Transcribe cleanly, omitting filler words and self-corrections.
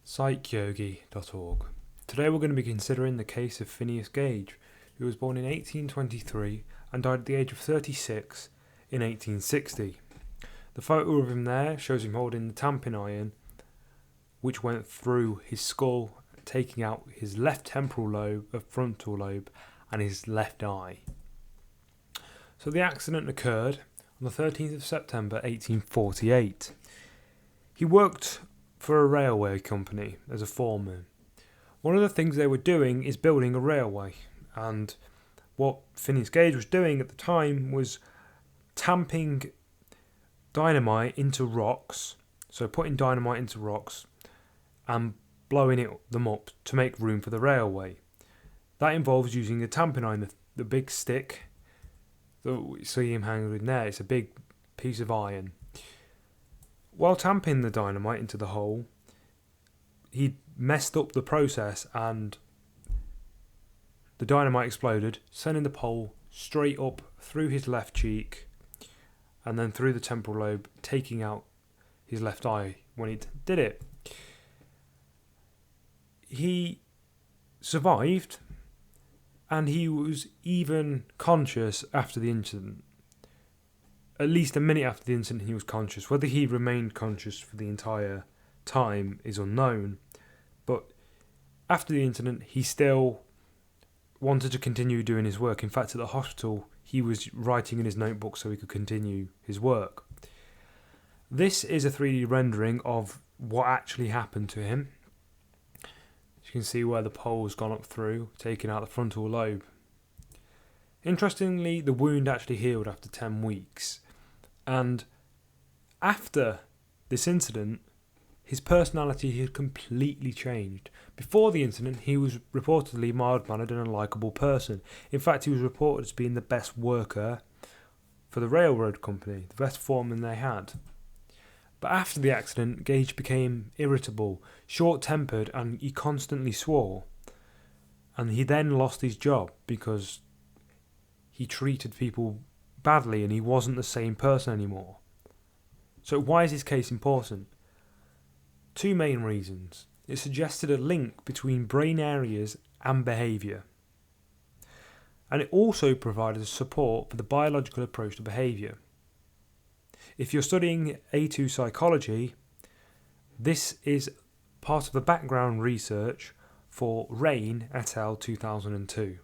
psychyogi.org. Today we're going to be considering the case of Phineas Gage, who was born in 1823 and died at the age of 36 in 1860. The photo of him there shows him holding the tamping iron, which went through his skull, taking out his left temporal lobe, frontal lobe, and his left eye. So the accident occurred on the 13th of September 1848. He worked for a railway company as a foreman. One of the things they were doing is building a railway, and what Phineas Gage was doing at the time was tamping dynamite into rocks, so putting dynamite into rocks and blowing them up to make room for the railway. That involves using a tamping iron, the big stick that we see him hanging there. It's a big piece of iron. While tamping the dynamite into the hole, he messed up the process and the dynamite exploded, sending the pole straight up through his left cheek and then through the temporal lobe, taking out his left eye when he did it. He survived, and he was even conscious after the incident. At least a minute after the incident he was conscious. Whether he remained conscious for the entire time is unknown, but after the incident he still wanted to continue doing his work. In fact, at the hospital he was writing in his notebook so he could continue his work. This is a 3D rendering of what actually happened to him. You can see where the pole's gone up through, taking out the frontal lobe. Interestingly, the wound actually healed after 10 weeks. And after this incident, his personality had completely changed. Before the incident, he was reportedly mild-mannered and a likeable person. In fact, he was reported as being the best worker for the railroad company, the best foreman they had. But after the accident, Gage became irritable, short-tempered, and he constantly swore. And he then lost his job because he treated people badly and he wasn't the same person anymore. So why is this case important? Two main reasons. It suggested a link between brain areas and behaviour. And it also provided support for the biological approach to behaviour. If you're studying A2 psychology, this is part of the background research for Rain et al. 2002.